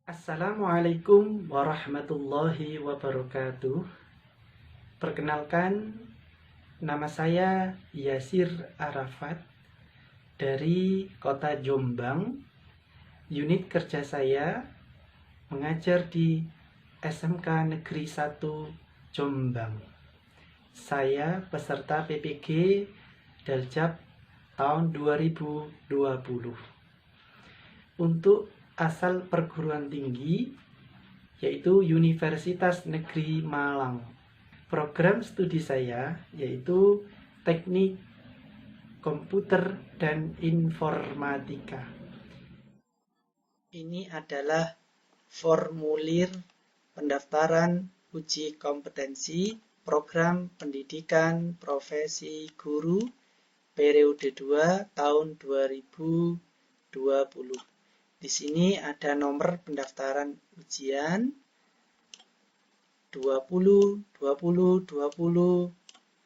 Assalamualaikum warahmatullahi wabarakatuh. Perkenalkan, nama saya Yasir Arafat dari Kota Jombang. Unit kerja saya mengajar di SMK Negeri 1 Jombang. Saya peserta PPG Daljab tahun 2020. Untuk asal perguruan tinggi yaitu Universitas Negeri Malang. Program studi saya yaitu Teknik Komputer dan Informatika. Ini adalah formulir pendaftaran uji kompetensi program pendidikan profesi guru periode 2 tahun 2020. Di sini ada nomor pendaftaran ujian 20 20 20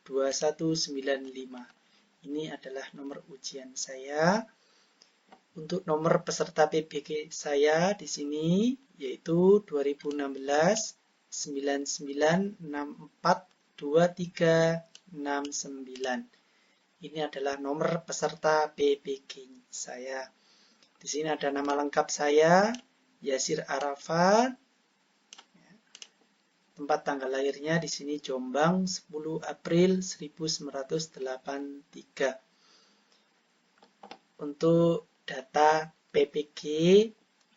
2195. Ini adalah nomor ujian saya. Untuk nomor peserta PPG saya di sini yaitu 2016 99642369. Ini adalah nomor peserta PPG saya. Di sini ada nama lengkap saya, Yasir Arafat. Tempat tanggal lahirnya di sini Jombang, 10 April 1983. Untuk data PPG,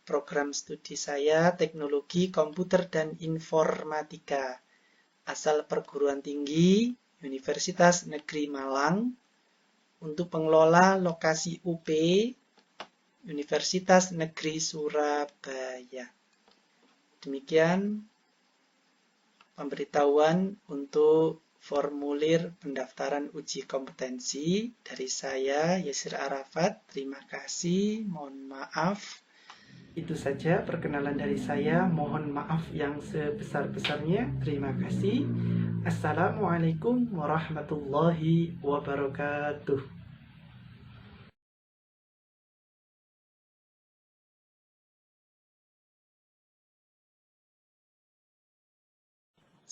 program studi saya Teknologi Komputer dan Informatika. Asal perguruan tinggi Universitas Negeri Malang. Untuk pengelola lokasi UP Universitas Negeri Surabaya. Demikian pemberitahuan untuk formulir pendaftaran uji kompetensi dari saya, Yasir Arafat. Terima kasih, mohon maaf. Itu saja perkenalan dari saya. Mohon maaf yang sebesar-besarnya. Terima kasih. Assalamualaikum warahmatullahi wabarakatuh.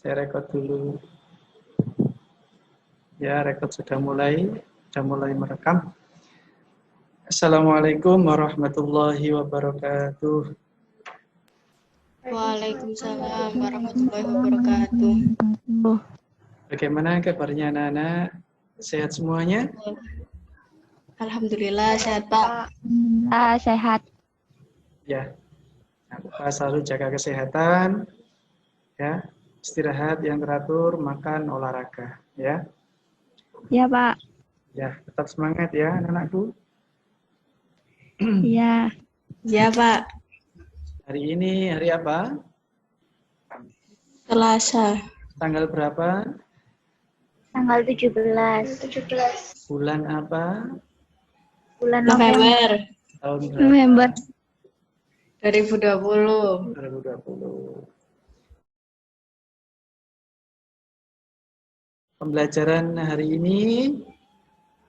Saya rekod dulu. Ya, rekod sudah mulai merekam. Assalamualaikum warahmatullahi wabarakatuh. Waalaikumsalam warahmatullahi wabarakatuh. Bagaimana kabarnya anak-anak? Sehat semuanya? Alhamdulillah sehat, Pak. Sehat. Ya. Jangan lupa selalu jaga kesehatan. Ya. Istirahat yang teratur, makan, olahraga, ya. Ya, Pak. Ya, tetap semangat ya anak-anakku. Iya. Ya, Pak. Hari ini hari apa? Selasa. Tanggal berapa? Tanggal 17. Bulan apa? Bulan November Tahun berapa? November 2020. 2020. Pembelajaran hari ini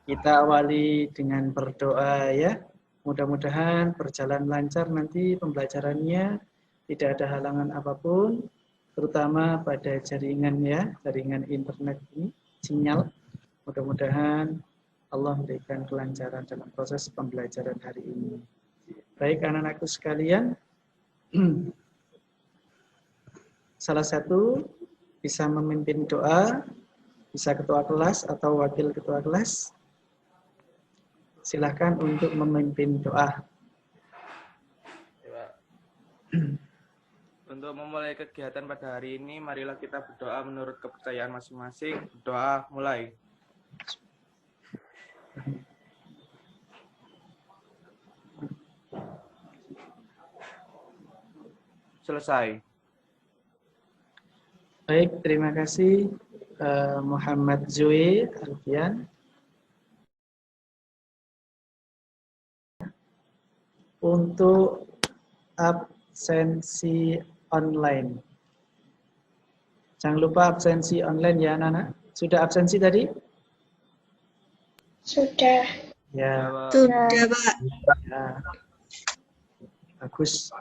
kita awali dengan berdoa ya. Mudah-mudahan berjalan lancar nanti pembelajarannya, tidak ada halangan apapun, terutama pada jaringan ya, jaringan internet ini, sinyal. Mudah-mudahan Allah memberikan kelancaran dalam proses pembelajaran hari ini. Baik anak-anakku sekalian, salah satu bisa memimpin doa, bisa ketua kelas atau wakil ketua kelas. Silakan untuk memimpin doa. Untuk memulai kegiatan pada hari ini, marilah kita berdoa menurut kepercayaan masing-masing. Doa mulai. Selesai. Baik, terima kasih Muhammad Zoe Alfian. Untuk absensi online. Jangan lupa absensi online ya anak-anak. Sudah absensi tadi? Sudah. Ya. Sudah, Pak. Ya. Bagus.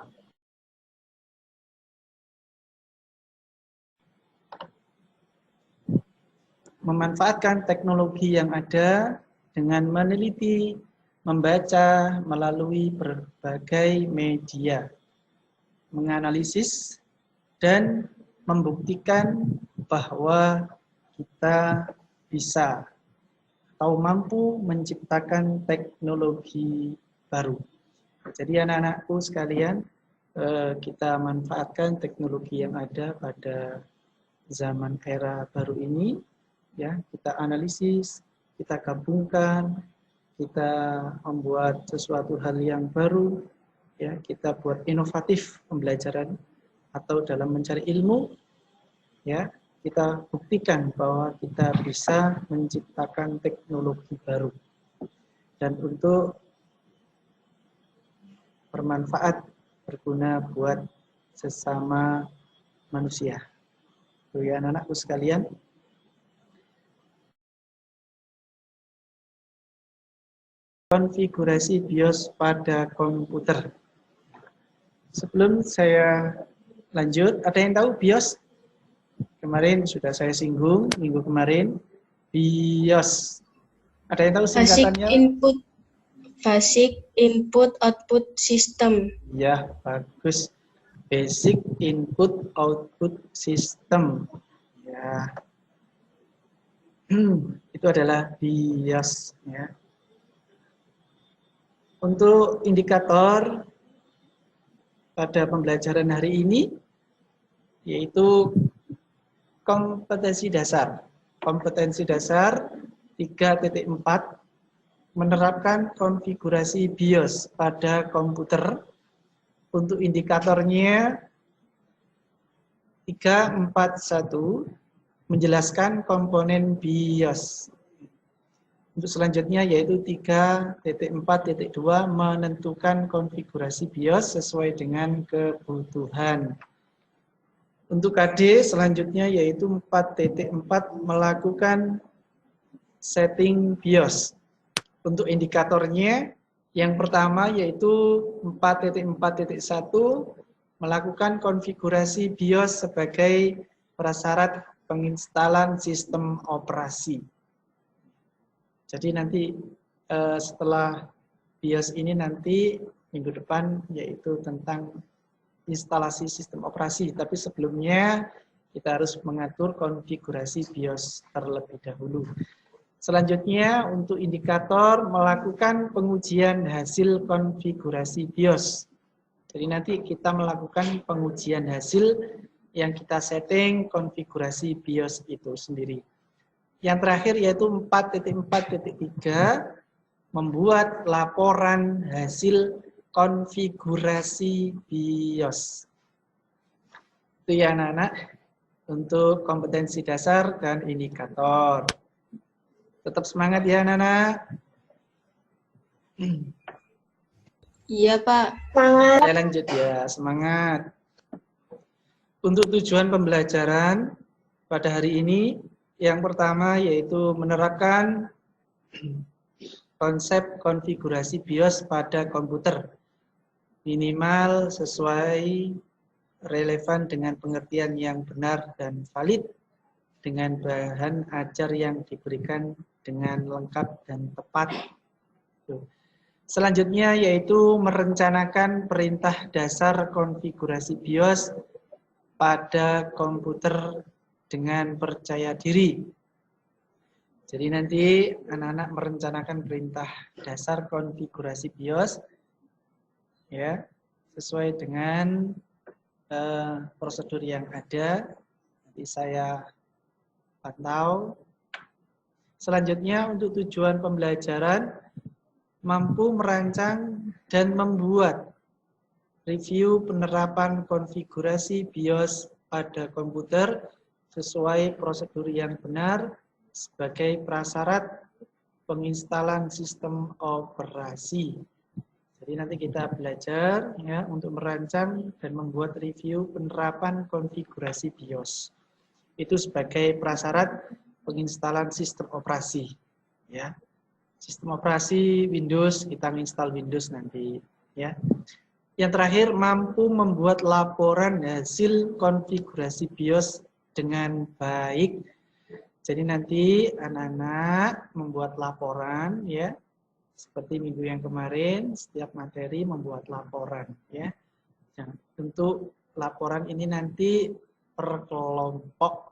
memanfaatkan teknologi yang ada dengan meneliti, membaca melalui berbagai media, menganalisis dan membuktikan bahwa kita bisa atau mampu menciptakan teknologi baru. Jadi anak-anakku sekalian, kita manfaatkan teknologi yang ada pada zaman era baru ini, ya, kita analisis, kita gabungkan, kita membuat sesuatu hal yang baru, ya, kita buat inovatif pembelajaran atau dalam mencari ilmu, ya, kita buktikan bahwa kita bisa menciptakan teknologi baru dan untuk bermanfaat, berguna buat sesama manusia. Tuh ya anak-anakku sekalian. Konfigurasi BIOS pada komputer. Sebelum saya lanjut, ada yang tahu BIOS? Kemarin sudah saya singgung minggu kemarin. BIOS. Ada yang tahu singkatannya? Basic Input Output System. Ya, bagus. Basic Input Output System. Ya. Itu adalah BIOS, ya. Untuk indikator pada pembelajaran hari ini yaitu kompetensi dasar. Kompetensi dasar 3.4 menerapkan konfigurasi BIOS pada komputer. Untuk indikatornya 341 menjelaskan komponen BIOS. Untuk selanjutnya yaitu 3.4.2 menentukan konfigurasi BIOS sesuai dengan kebutuhan. Untuk KD selanjutnya yaitu 4.4 melakukan setting BIOS. Untuk indikatornya yang pertama yaitu 4.4.1 melakukan konfigurasi BIOS sebagai prasyarat penginstalan sistem operasi. Jadi nanti setelah BIOS ini nanti minggu depan yaitu tentang instalasi sistem operasi. Tapi sebelumnya kita harus mengatur konfigurasi BIOS terlebih dahulu. Selanjutnya untuk indikator melakukan pengujian hasil konfigurasi BIOS. Jadi nanti kita melakukan pengujian hasil yang kita setting konfigurasi BIOS itu sendiri. Yang terakhir yaitu 4.4.3 membuat laporan hasil konfigurasi BIOS. Itu ya anak-anak untuk kompetensi dasar dan indikator. Tetap semangat ya anak-anak. Iya Pak. Saya lanjut ya, semangat. Untuk tujuan pembelajaran pada hari ini, yang pertama yaitu menerapkan konsep konfigurasi BIOS pada komputer. Minimal sesuai relevan dengan pengertian yang benar dan valid dengan bahan ajar yang diberikan dengan lengkap dan tepat. Selanjutnya yaitu merencanakan perintah dasar konfigurasi BIOS pada komputer dengan percaya diri. Jadi nanti anak-anak merencanakan perintah dasar konfigurasi BIOS ya sesuai dengan prosedur yang ada. Nanti saya pantau. Selanjutnya untuk tujuan pembelajaran mampu merancang dan membuat review penerapan konfigurasi BIOS pada komputer sesuai prosedur yang benar sebagai prasyarat penginstalan sistem operasi. Jadi nanti kita belajar ya untuk merancang dan membuat review penerapan konfigurasi BIOS. Itu sebagai prasyarat penginstalan sistem operasi ya. Sistem operasi Windows, kita install Windows nanti ya. Yang terakhir mampu membuat laporan hasil konfigurasi BIOS dengan baik Jadi nanti anak-anak membuat laporan ya. Seperti minggu yang kemarin, setiap materi membuat laporan ya. Nah, untuk laporan ini nanti per kelompok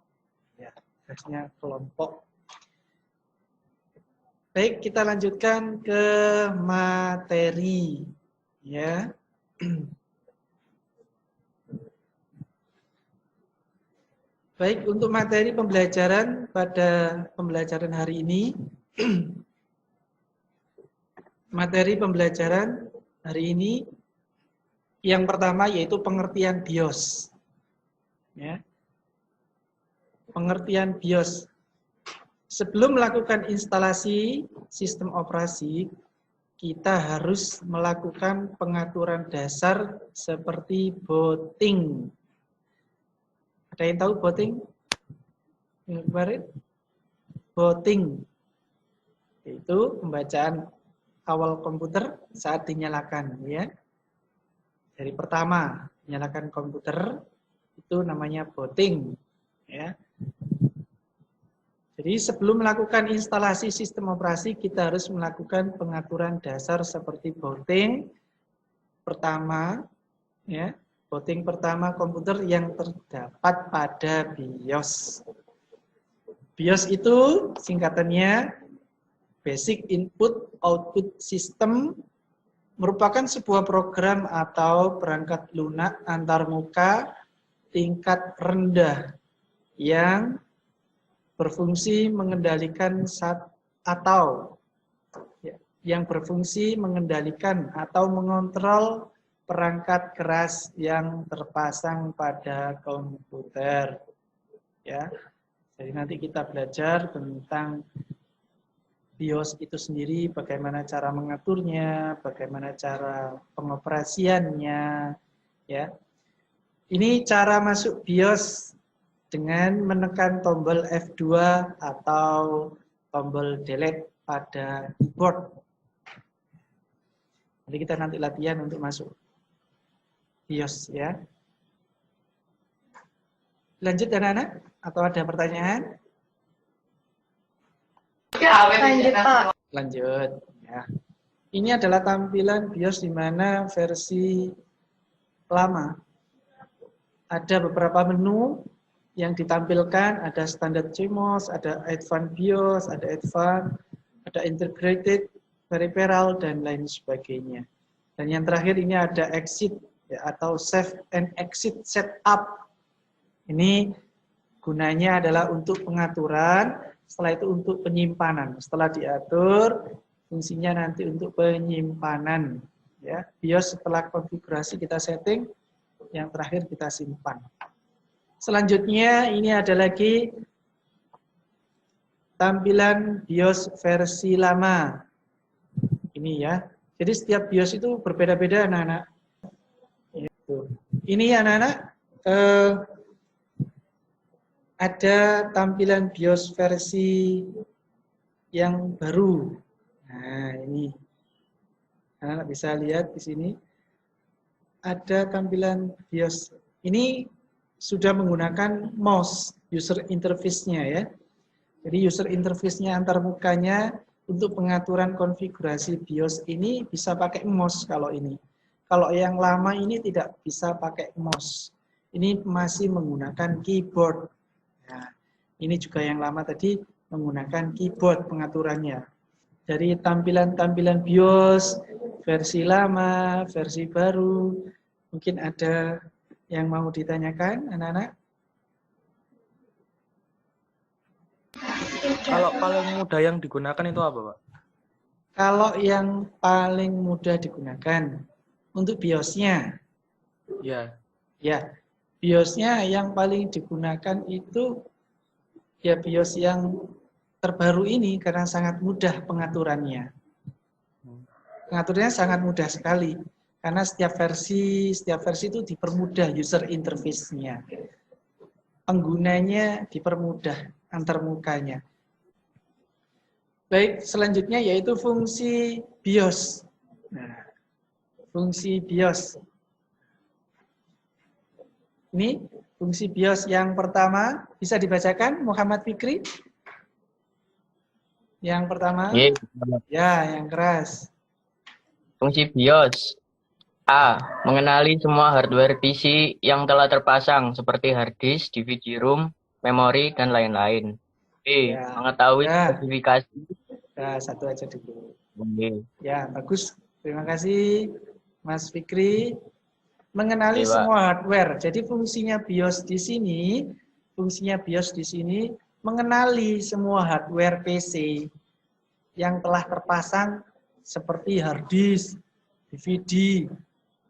ya, tugasnya kelompok. Baik, kita lanjutkan ke materi ya. Baik, untuk materi pembelajaran pada pembelajaran hari ini, materi pembelajaran hari ini yang pertama yaitu pengertian BIOS. Ya. Pengertian BIOS. Sebelum melakukan instalasi sistem operasi, kita harus melakukan pengaturan dasar seperti booting. Ada yang tahu booting? Yang kemarin? Booting. Itu pembacaan awal komputer saat dinyalakan. Ya. Dari pertama, menyalakan komputer, itu namanya booting. Ya. Jadi sebelum melakukan instalasi sistem operasi, kita harus melakukan pengaturan dasar seperti booting. Pertama, ya. Booting pertama komputer yang terdapat pada BIOS. BIOS itu singkatannya Basic Input Output System, merupakan sebuah program atau perangkat lunak antarmuka tingkat rendah yang berfungsi mengendalikan atau mengontrol perangkat keras yang terpasang pada komputer. Ya. Jadi nanti kita belajar tentang BIOS itu sendiri, bagaimana cara mengaturnya, bagaimana cara pengoperasiannya, ya. Ini cara masuk BIOS dengan menekan tombol F2 atau tombol delete pada keyboard. Jadi kita nanti latihan untuk masuk BIOS ya. Lanjut anak-anak, atau ada pertanyaan? Lanjut, Pak. Lanjut ya. Ini adalah tampilan BIOS di mana versi lama. Ada beberapa menu yang ditampilkan, ada standar CMOS, ada advanced BIOS, ada advanced, ada integrated, peripheral, dan lain sebagainya. Dan yang terakhir ini ada exit ya, atau save and exit setup. Ini gunanya adalah untuk pengaturan, setelah itu untuk penyimpanan. Setelah diatur, fungsinya nanti untuk penyimpanan. Ya, BIOS setelah konfigurasi kita setting, yang terakhir kita simpan. Selanjutnya ini ada lagi tampilan BIOS versi lama. Ini ya. Jadi setiap BIOS itu berbeda-beda anak-anak. Ini anak-anak ada tampilan BIOS versi yang baru. Nah, ini. Anak-anak bisa lihat di sini. Ada tampilan BIOS. Ini sudah menggunakan mouse user interface-nya ya. Jadi user interface-nya antarmukanya untuk pengaturan konfigurasi BIOS ini bisa pakai mouse kalau ini. Kalau yang lama ini tidak bisa pakai mouse. Ini masih menggunakan keyboard. Nah, ini juga yang lama tadi menggunakan keyboard pengaturannya. Dari tampilan-tampilan BIOS, versi lama, versi baru, mungkin ada yang mau ditanyakan, anak-anak? Kalau paling mudah yang digunakan itu apa, Pak? Kalau yang paling mudah digunakan untuk BIOS-nya, Ya. ya, BIOS-nya yang paling digunakan itu ya BIOS yang terbaru ini karena sangat mudah pengaturannya. Pengaturannya sangat mudah sekali karena setiap versi itu dipermudah user interface-nya. Penggunanya dipermudah antarmukanya. Baik, selanjutnya yaitu fungsi BIOS. Nah, fungsi BIOS. Ini fungsi BIOS yang pertama bisa dibacakan Muhammad Fikri. Yang pertama, Ye. ya yang keras. Fungsi BIOS. A. Mengenali semua hardware PC yang telah terpasang seperti hard disk, DVD room, memori, dan lain-lain. B. Ya, Mengetahui ya, spesifikasi. ya, satu aja dulu. Oke. Ya, bagus. Terima kasih, Mas Fikri. Mengenali Oke, Pak. semua hardware. Jadi fungsinya BIOS di sini, mengenali semua hardware PC yang telah terpasang seperti hard disk, DVD,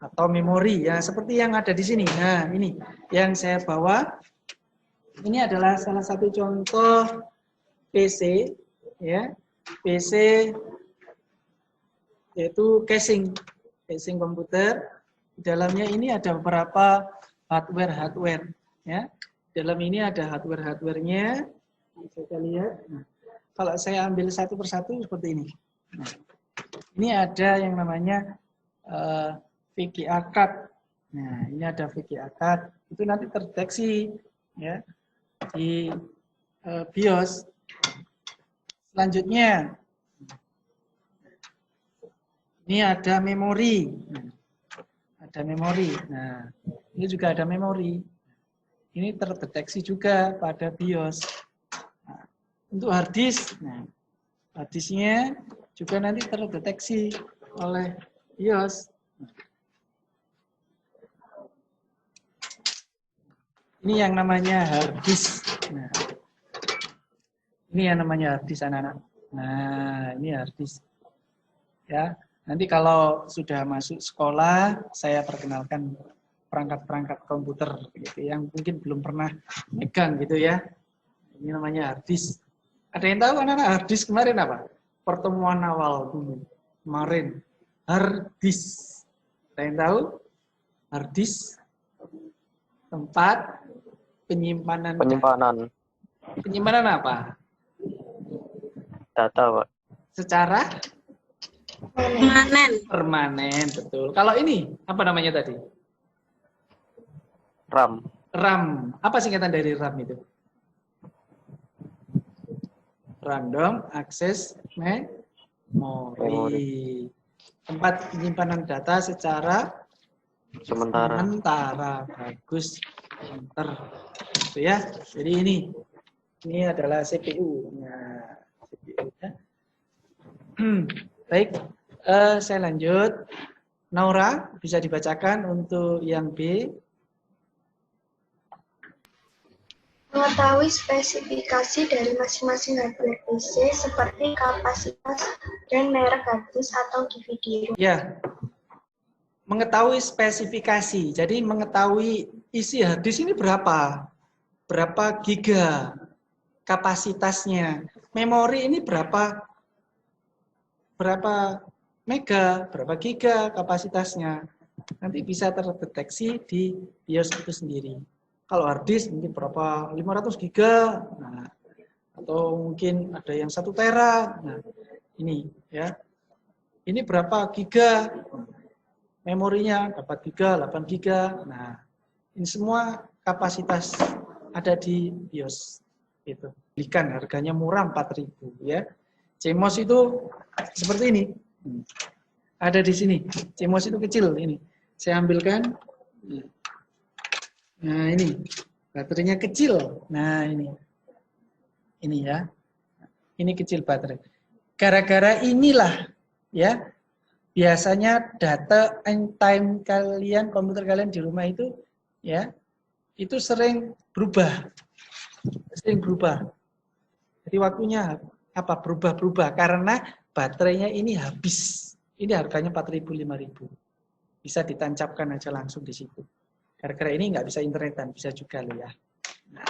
atau memori. Ya, seperti yang ada di sini. Nah, ini yang saya bawa. Ini adalah salah satu contoh PC, ya, PC yaitu casing komputer. Di dalamnya ini ada beberapa hardware, ya. Dalam ini ada hardware-nya. Kita lihat. Nah, kalau saya ambil satu persatu seperti ini. Nah, ini ada yang namanya VGA card. Nah, ini ada VGA card. Itu nanti terdeteksi, ya, di BIOS. Selanjutnya, ini ada memori. Ada memori. Nah, ini juga ada memori. Ini terdeteksi juga pada BIOS. Nah, untuk hard disk, nah, hard disknya juga nanti terdeteksi oleh BIOS. Ini yang namanya hard disk. Nah, ini yang namanya hard disk, anak-anak. Nah, ini hard disk. Ya, nanti kalau sudah masuk sekolah, saya perkenalkan perangkat-perangkat komputer gitu, yang mungkin belum pernah megang gitu ya. Ini namanya hard disk. Ada yang tahu anak-anak hard disk kemarin apa? Pertemuan awal dulu kemarin. Hard disk. Ada yang tahu? Hard disk tempat penyimpanan. Penyimpanan apa? Data, Pak. Secara permanen, betul. Kalau ini apa namanya tadi? RAM. RAM. Apa singkatan dari RAM itu? Random Access Memory. Tempat penyimpanan data secara sementara. Bagus. Pinter. Gitu ya. Jadi ini adalah CPU. Nah, CPU ya. Baik. Saya lanjut. Naura, bisa dibacakan untuk yang B. Mengetahui spesifikasi dari masing-masing hardware PC seperti kapasitas dan merek hard disk atau DVD. Ya, mengetahui spesifikasi. Jadi mengetahui isi hard disk ini berapa giga kapasitasnya. Memori ini berapa mega, berapa giga kapasitasnya. Nanti bisa terdeteksi di BIOS itu sendiri. Kalau hard disk mungkin berapa 500 giga, nah, atau mungkin ada yang 1 tera. Nah, ini ya. Ini berapa giga memorinya, dapat giga, 8 giga. Nah, ini semua kapasitas ada di BIOS itu. Belikan harganya murah 4.000 ya. CMOS itu seperti ini. Ada di sini. CMOS itu kecil ini. Saya ambilkan. Nah, ini baterainya kecil. Nah, ini ya. Ini kecil baterai. Gara-gara inilah ya, biasanya data and time kalian, komputer kalian di rumah itu ya, itu sering berubah. Jadi waktunya apa? Berubah karena baterainya ini habis. Ini harganya 4.000, 5.000. Bisa ditancapkan aja langsung di situ. Gara-gara ini nggak bisa internetan, bisa juga loh ya. Nah,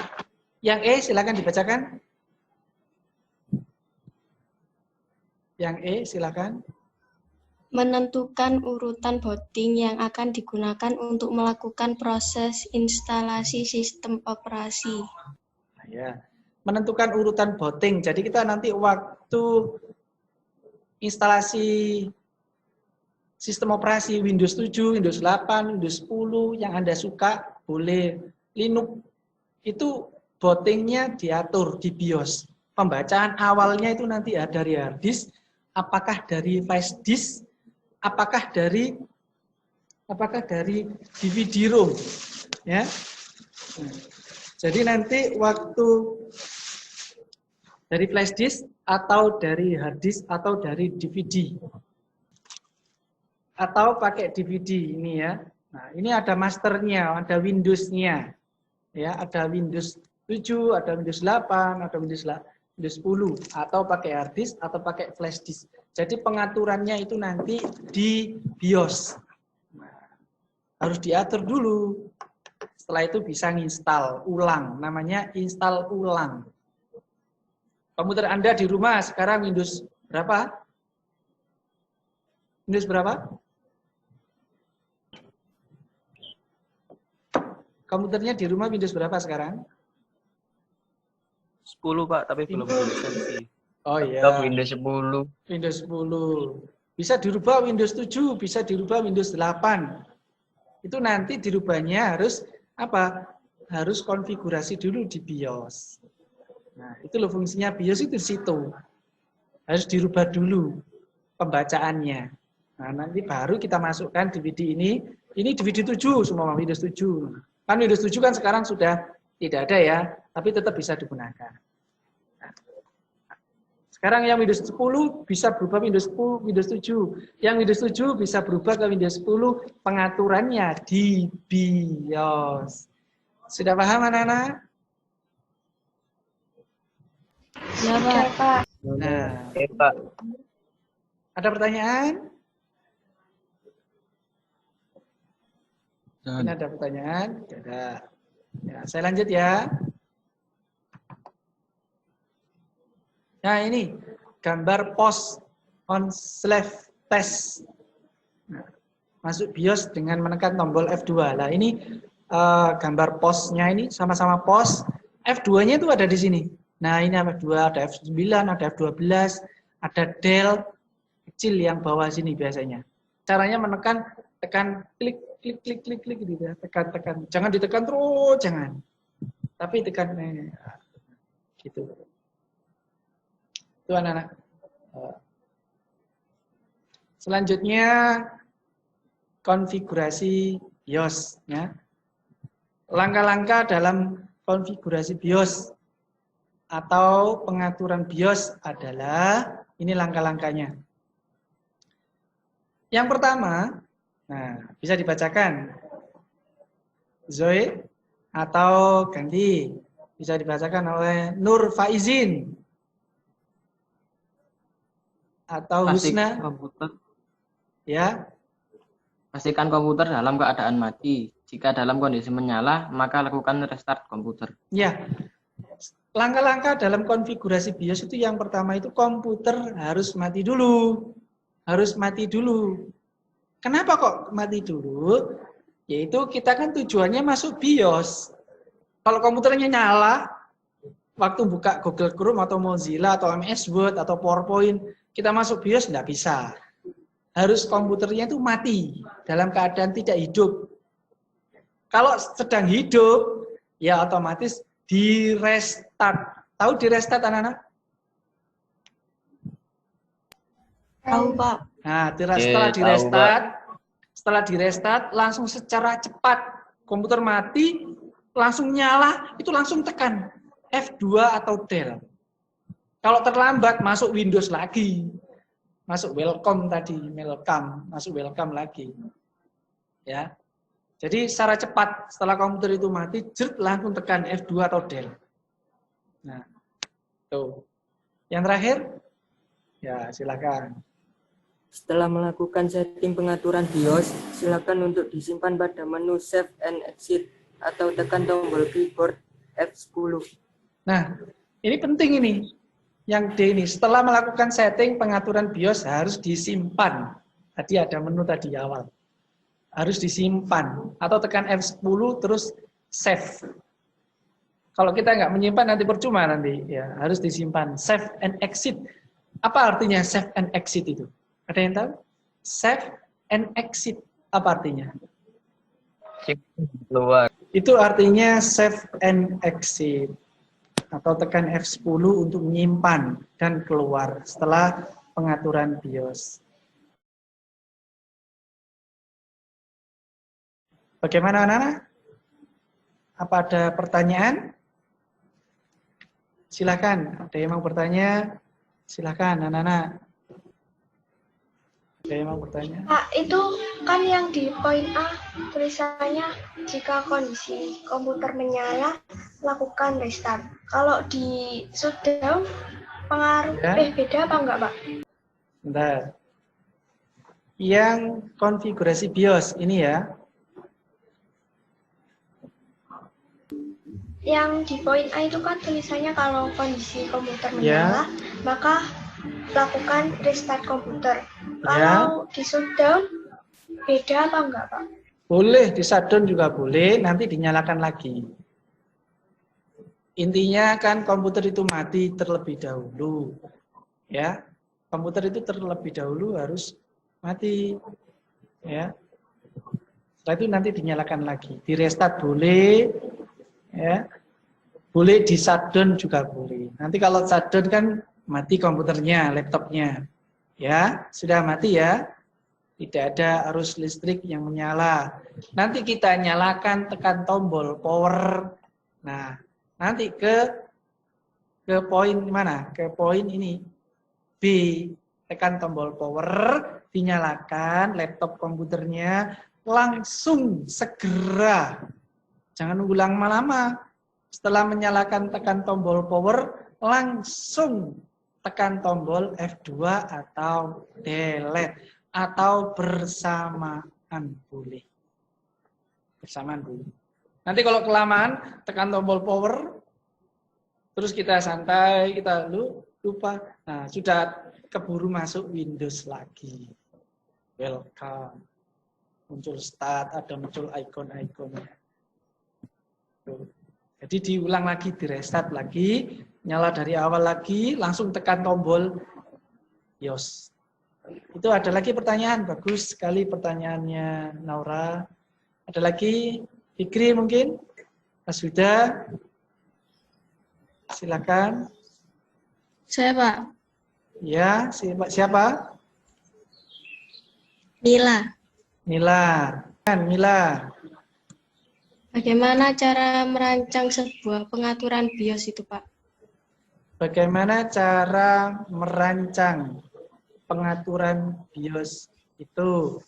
yang E silakan dibacakan. Yang E silakan. Menentukan urutan booting yang akan digunakan untuk melakukan proses instalasi sistem operasi. Nah, ya. Menentukan urutan booting. Jadi kita nanti waktu instalasi sistem operasi Windows 7, Windows 8, Windows 10 yang Anda suka, boleh Linux, itu bootingnya diatur di BIOS. pembacaan awalnya itu nanti ya dari hard disk, apakah dari flash disk, apakah dari DVD-ROM, ya. Nah, jadi nanti waktu dari flash disk atau dari hard disk atau dari DVD atau pakai DVD ini ya. Nah, ini ada masternya, ada Windows-nya. Ya, ada Windows 7, ada Windows 8, ada Windows 10 atau pakai hard disk atau pakai flash disk. Jadi pengaturannya itu nanti di BIOS. Nah, harus diatur dulu. Setelah itu bisa nginstal ulang, namanya install ulang. Komputer Anda di rumah sekarang Windows berapa? Windows berapa? Komputernya di rumah Windows berapa sekarang? 10 Pak, tapi belum lisensi. Oh iya. Windows 10. Windows 10. Bisa dirubah Windows 7, bisa dirubah Windows 8. Itu nanti dirubahnya harus apa? Harus konfigurasi dulu di BIOS. Nah, itu loh fungsinya BIOS itu di situ. Harus dirubah dulu pembacaannya. Nah, nanti baru kita masukkan DVD ini. Ini DVD 7 semua Windows 7. Kan Windows 7 kan sekarang sudah tidak ada ya, tapi tetap bisa digunakan. Nah, sekarang yang Windows 10 bisa berubah Windows 10, Windows 7. Yang Windows 7 bisa berubah ke Windows 10, pengaturannya di BIOS. Sudah paham anak-anak? Ya, Pak. Nah, Pak. ada pertanyaan? Ini ada pertanyaan? Tidak ada. Ya, saya lanjut ya. Nah, ini gambar POS on slave test. Nah, masuk BIOS dengan menekan tombol F2. Nah, ini gambar POS-nya ini sama-sama POS. F2-nya itu ada di sini. Nah, ini F2, ada F9, ada F12, ada del kecil yang bawah sini biasanya. Caranya menekan, tekan, klik gitu ya, tekan. Jangan ditekan terus, jangan. Tapi tekan gitu. Itu anak-anak. Selanjutnya konfigurasi BIOS ya. Langkah-langkah dalam konfigurasi BIOS atau pengaturan BIOS adalah ini langkah-langkahnya. Yang pertama, nah, bisa dibacakan. Zoe atau ganti. Bisa dibacakan oleh Nur Faizin. Atau Husna. Komputer. Ya. Pastikan komputer dalam keadaan mati. Jika dalam kondisi menyala, maka lakukan restart komputer. Ya. Langkah-langkah dalam konfigurasi BIOS itu yang pertama itu komputer harus mati dulu. Harus mati dulu. Kenapa kok mati dulu? Yaitu kita kan tujuannya masuk BIOS. Kalau komputernya nyala, waktu buka Google Chrome atau Mozilla atau MS Word atau PowerPoint, kita masuk BIOS nggak bisa. Harus komputernya itu mati dalam keadaan tidak hidup. Kalau sedang hidup, ya otomatis di restart. Tahu di restart anak-anak? Tahu, Pak. Nah, setelah di restart, langsung secara cepat komputer mati, langsung nyala, itu langsung tekan F2 atau del. Kalau terlambat masuk Windows lagi, masuk welcome tadi, masuk welcome lagi, ya. Jadi secara cepat setelah komputer itu mati, langsung tekan F2 atau del. Nah, tuh. Yang terakhir, ya silakan. Setelah melakukan setting pengaturan BIOS, silakan untuk disimpan pada menu Save and Exit atau tekan tombol keyboard F10. Nah, ini penting ini. Yang D ini, setelah melakukan setting pengaturan BIOS harus disimpan. Tadi ada menu tadi awal. Harus disimpan. Atau tekan F10 terus save. Kalau kita nggak menyimpan nanti percuma nanti. Ya, harus disimpan. Save and exit. Apa artinya save and exit itu? Ada yang tahu? Save and exit. Apa artinya? Keluar. Itu artinya save and exit. atau tekan F10 untuk menyimpan dan keluar setelah pengaturan BIOS. Bagaimana anak-anak? Apa ada pertanyaan? Silakan, ada yang mau bertanya? Silakan anak-anak. Ada yang mau bertanya? Pak, itu kan yang di poin A tulisannya jika kondisi komputer menyala, lakukan restart. Kalau di shutdown, pengaruh beda apa enggak, Pak? Bentar. Yang konfigurasi BIOS ini ya. Yang di poin A itu kan tulisannya kalau kondisi komputer menyala, maka lakukan restart komputer. Kalau di shutdown, beda apa enggak, Pak? Boleh, di shutdown juga boleh, nanti dinyalakan lagi. Intinya kan komputer itu mati terlebih dahulu. Ya, komputer itu terlebih dahulu harus mati. Ya. Setelah itu nanti dinyalakan lagi. Di restart boleh, ya. Boleh di shutdown juga boleh. Nanti kalau shutdown kan mati komputernya, laptopnya. Ya, sudah mati ya. Tidak ada arus listrik yang menyala. Nanti kita nyalakan, tekan tombol power. Nah, nanti ke poin mana? Ke poin ini. B, tekan tombol power, dinyalakan laptop komputernya, langsung segera. Jangan nunggu lama-lama. Setelah menyalakan tekan tombol power, langsung tekan tombol F2 atau delete. Atau bersamaan boleh. Bersamaan boleh. Nanti kalau kelamaan, tekan tombol power, terus kita santai, kita lupa. Nah, sudah keburu masuk Windows lagi. Welcome. Muncul start, ada muncul icon-iconnya. Jadi diulang lagi, di restart lagi, nyala dari awal lagi, langsung tekan tombol BIOS. Itu ada lagi pertanyaan, bagus sekali pertanyaannya Naura. Ada lagi, Fikri mungkin? Mas Huda? Silakan. Saya, Pak. Ya, siapa? Mila. Mila. Mila. Bagaimana cara merancang sebuah pengaturan BIOS itu, Pak? Bagaimana cara merancang pengaturan BIOS itu?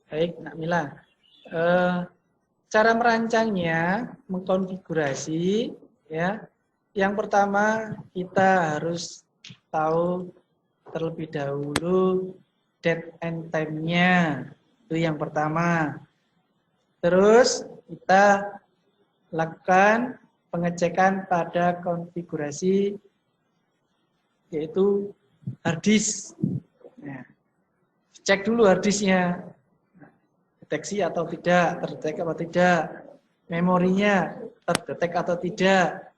Baik, Nak Mila. Cara merancangnya, mengkonfigurasi, ya. Yang pertama kita harus tahu terlebih dahulu date and time-nya. Itu yang pertama. Terus kita lakukan pengecekan pada konfigurasi yaitu harddisk. Nah, cek dulu harddisknya, deteksi atau tidak, terdetek atau tidak, memorinya terdetek atau tidak,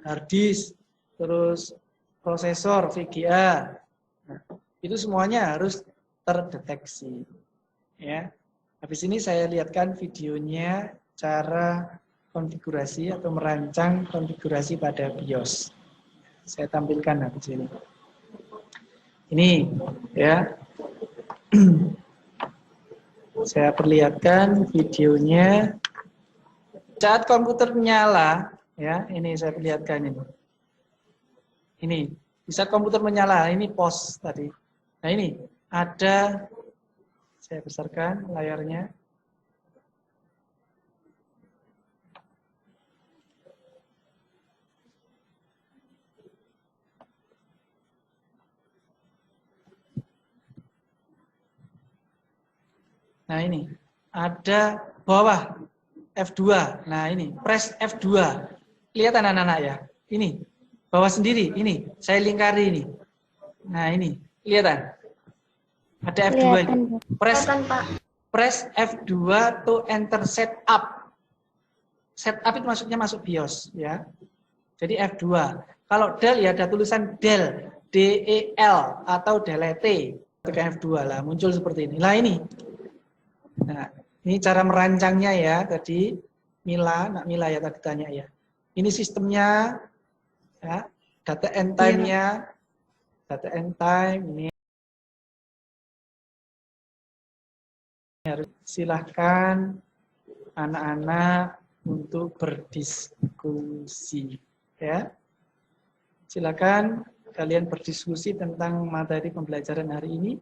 harddisk, terus prosesor VGA, nah, itu semuanya harus terdeteksi. Ya, habis ini saya lihatkan videonya cara konfigurasi atau merancang konfigurasi pada BIOS. Saya tampilkan habis ini. Ini ya, saya perlihatkan videonya. Saat komputer menyala, ya, ini saya perlihatkan ini. Ini, saat komputer menyala, ini pos tadi. Nah ini ada, saya besarkan layarnya. Nah ini, ada bawah F2. Nah ini, press F2. Lihat anak-anak ya. Ini, bawah sendiri. Ini, saya lingkari ini. Nah ini, kelihatan? Ada F2 ini. Press F2 to enter setup. Setup itu maksudnya masuk BIOS. Ya. Jadi F2. Kalau del ya ada tulisan del. D-E-L atau delete. Tekan F2 lah, muncul seperti ini. Nah ini. Nah, ini cara merancangnya ya tadi Mila, Nak Mila ya tadi tanya ya. Ini sistemnya, ya, data end time-nya, data end time ini harus silahkan anak-anak untuk berdiskusi, ya. Silakan kalian berdiskusi tentang materi pembelajaran hari ini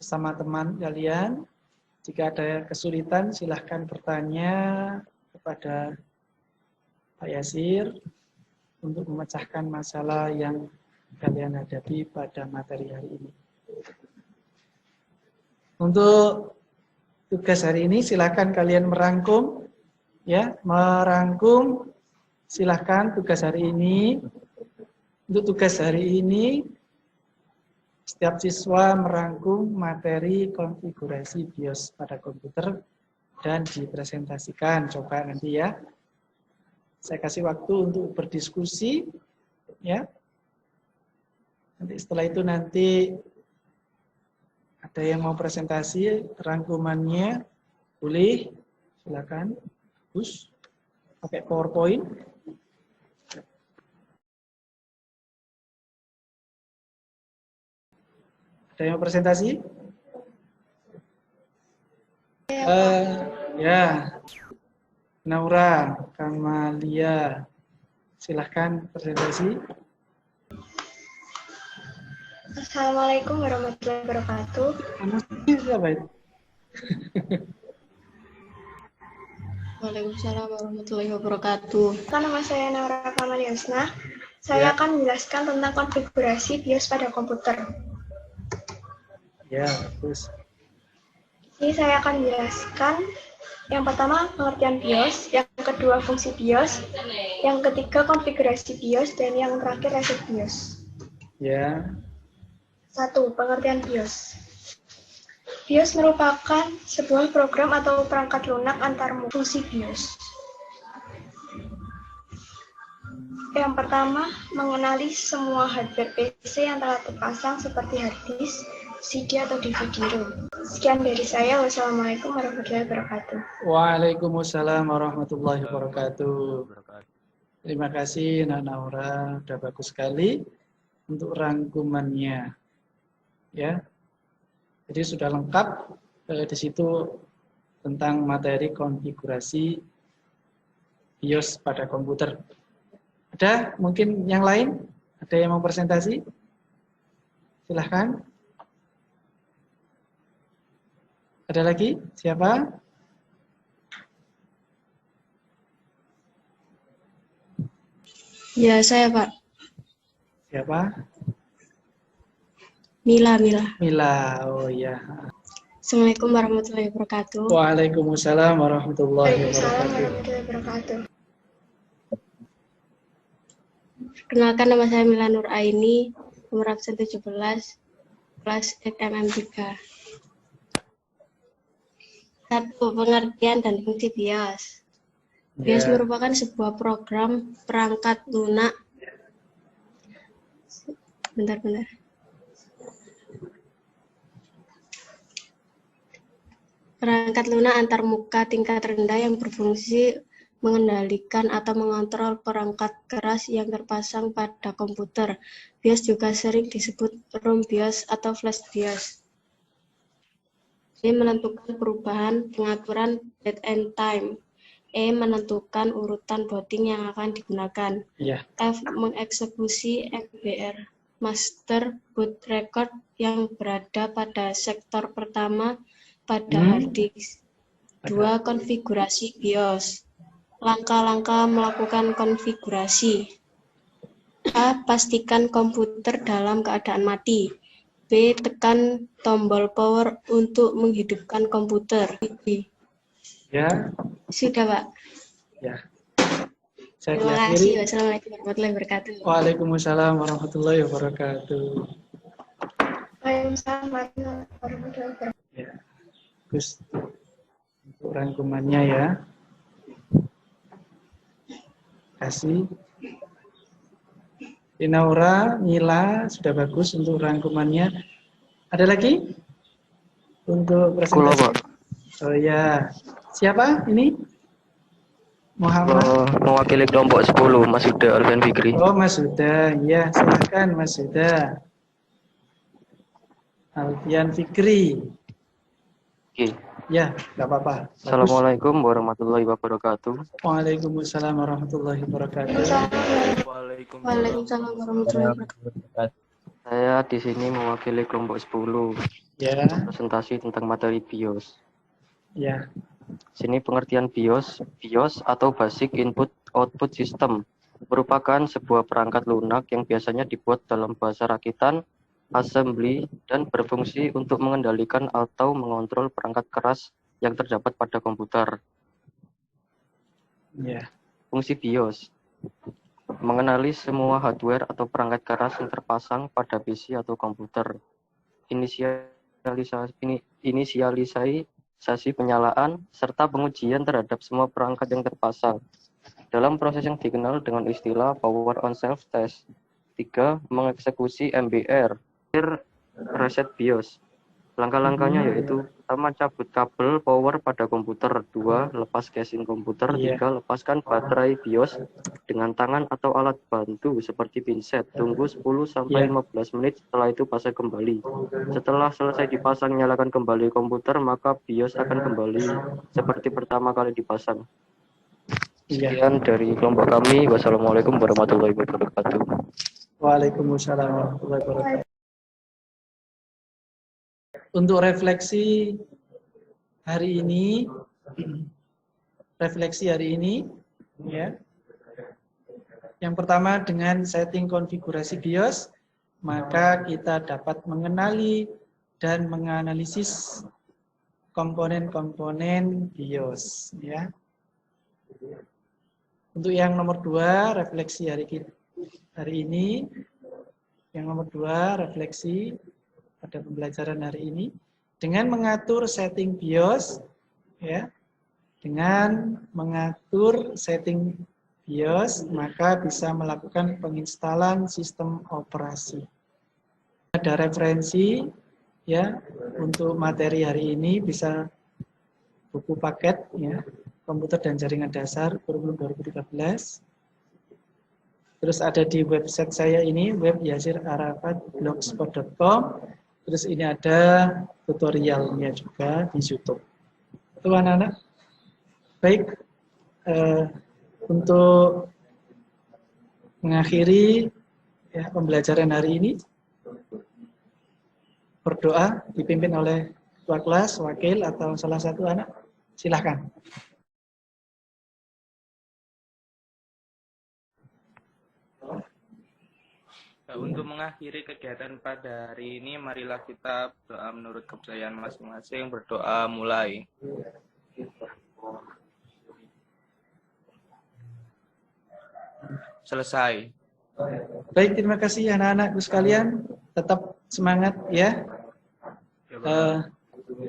bersama teman kalian. Jika ada kesulitan, silahkan bertanya kepada Pak Yasir untuk memecahkan masalah yang kalian hadapi pada materi hari ini. Untuk tugas hari ini, silahkan kalian merangkum, ya, merangkum. Silahkan tugas hari ini. Untuk tugas hari ini, setiap siswa merangkum materi konfigurasi BIOS pada komputer dan dipresentasikan. Coba nanti ya. Saya kasih waktu untuk berdiskusi, ya. Nanti setelah itu nanti ada yang mau presentasi rangkumannya, boleh, silakan. Terus pakai PowerPoint. Ada yang mau presentasi? Ya. Naura, Kamalia, silahkan presentasi. Assalamualaikum warahmatullahi wabarakatuh. Siapa itu? Waalaikumsalam warahmatullahi wabarakatuh. Nama saya Naura Kamalia Husna. Saya akan menjelaskan tentang konfigurasi BIOS pada komputer. Ya, terus. Ini saya akan menjelaskan yang pertama pengertian BIOS, yang kedua fungsi BIOS, yang ketiga konfigurasi BIOS, dan yang terakhir reset BIOS. Ya. 1. Pengertian BIOS. BIOS merupakan sebuah program atau perangkat lunak antar fungsi BIOS. Yang pertama, mengenali semua hardware PC yang telah terpasang seperti hard disk, CD atau DVD-ROM. Sekian dari saya. Wassalamualaikum warahmatullahi wabarakatuh. Waalaikumsalam warahmatullahi wabarakatuh. Terima kasih Nak Naura, sudah bagus sekali untuk rangkumannya. Ya. Jadi sudah lengkap di situ tentang materi konfigurasi BIOS pada komputer. Ada mungkin yang lain? Ada yang mau presentasi? Silahkan. Ada lagi? Siapa? Ya, saya Pak. Siapa? Mila. Mila, oh ya. Assalamualaikum warahmatullahi wabarakatuh. Waalaikumsalam warahmatullahi Waalaikumsalam wabarakatuh. warahmatullahi wabarakatuh. Perkenalkan, nama saya Mila Nur Aini, nomor absen 17, kelas MM3. 1. Pengertian dan fungsi BIOS. BIOS merupakan sebuah program perangkat lunak. Bentar. Perangkat lunak antarmuka tingkat rendah yang berfungsi mengendalikan atau mengontrol perangkat keras yang terpasang pada komputer. BIOS juga sering disebut ROM BIOS atau Flash BIOS. B. Menentukan perubahan pengaturan date and time. E. Menentukan urutan booting yang akan digunakan. F. Mengeksekusi MBR, Master Boot Record, yang berada pada sektor pertama pada hard disk. 2. Konfigurasi BIOS. Langkah-langkah melakukan konfigurasi. A. Pastikan komputer dalam keadaan mati. B. Tekan tombol power untuk menghidupkan komputer. Ya. Sudah, Pak. Ya. Saya Terima akhiri. kasih. Wassalamualaikum warahmatullahi wabarakatuh. Waalaikumsalam warahmatullahi wabarakatuh. Waalaikumsalam warahmatullahi wabarakatuh. Ya. Terus untuk rangkumannya ya. Kasih. Naura, Mila, sudah bagus untuk rangkumannya. Ada lagi? Untuk presentasi? Oh ya. Siapa ini? Muhammad. Mewakili kelompok 10, Mas Huda Alfian Fikri. Oh, Mas Huda. Ya, silakan Mas Huda. Alfian Fikri. Oke. Ya, nggak apa-apa. Bagus. Assalamualaikum warahmatullahi wabarakatuh. Waalaikumsalam warahmatullahi wabarakatuh. Waalaikumsalam warahmatullahi wabarakatuh. Saya di sini mewakili kelompok 10. Ya. Presentasi tentang materi BIOS. Ya. Sini pengertian BIOS. BIOS atau Basic Input Output System merupakan sebuah perangkat lunak yang biasanya dibuat dalam bahasa rakitan, assembly, dan berfungsi untuk mengendalikan atau mengontrol perangkat keras yang terdapat pada komputer. Ya. Fungsi BIOS mengenali semua hardware atau perangkat keras yang terpasang pada PC atau komputer. Inisialisasi penyalaan serta pengujian terhadap semua perangkat yang terpasang dalam proses yang dikenal dengan istilah Power on Self Test. 3. Mengeksekusi MBR, reset BIOS. Langkah-langkahnya yaitu: pertama, cabut kabel power pada komputer. 2. Lepas casing komputer. 3. Lepaskan baterai BIOS dengan tangan atau alat bantu seperti pinset. Tunggu 10-15 menit, setelah itu pasang kembali. Setelah selesai dipasang, nyalakan kembali komputer, maka BIOS akan kembali seperti pertama kali dipasang. Sekian dari kelompok kami. Wassalamualaikum warahmatullahi wabarakatuh. Waalaikumsalam warahmatullahi wabarakatuh. Untuk refleksi hari ini, ya. Yang pertama, dengan setting konfigurasi BIOS, maka kita dapat mengenali dan menganalisis komponen-komponen BIOS, ya. Untuk yang nomor 2, refleksi hari ini, yang nomor 2, refleksi pada pembelajaran hari ini, dengan mengatur setting BIOS, ya, dengan mengatur setting BIOS, maka bisa melakukan penginstalan sistem operasi. Ada referensi, ya, untuk materi hari ini, bisa buku paket, ya, Komputer dan Jaringan Dasar kurikulum 2013. Terus ada di website saya ini, web.yasirarafat.blogspot.com. Terus ini ada tutorialnya juga di YouTube. Itu anak-anak. Baik, untuk mengakhiri ya, pembelajaran hari ini, berdoa dipimpin oleh ketua kelas, wakil, atau salah satu anak. Silahkan. Untuk mengakhiri kegiatan pada hari ini, marilah kita berdoa menurut kepercayaan masing-masing. Berdoa mulai. Selesai. Baik, terima kasih anak-anakku sekalian. Tetap semangat ya.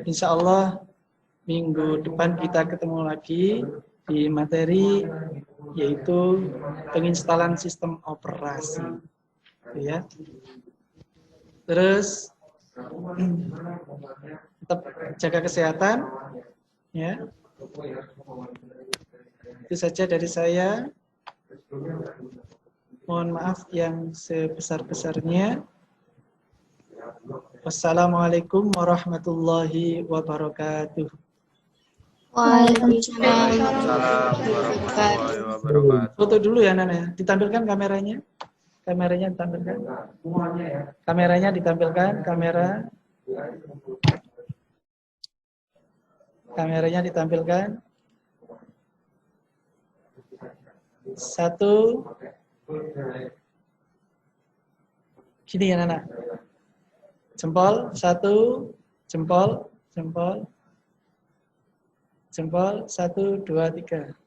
Insya Allah minggu depan kita ketemu lagi di materi yaitu penginstalan sistem operasi. Ya. Terus tetap jaga kesehatan ya. Itu saja dari saya. Mohon maaf yang sebesar-besarnya. Wassalamualaikum warahmatullahi wabarakatuh. Waalaikumsalam warahmatullahi wabarakatuh. Foto dulu ya Nana. Ditampilkan kameranya. Kameranya ditampilkan. Kameranya ditampilkan. Kameranya ditampilkan. 1. Gini ya Nana. Jempol 1, jempol 1, 2, 3.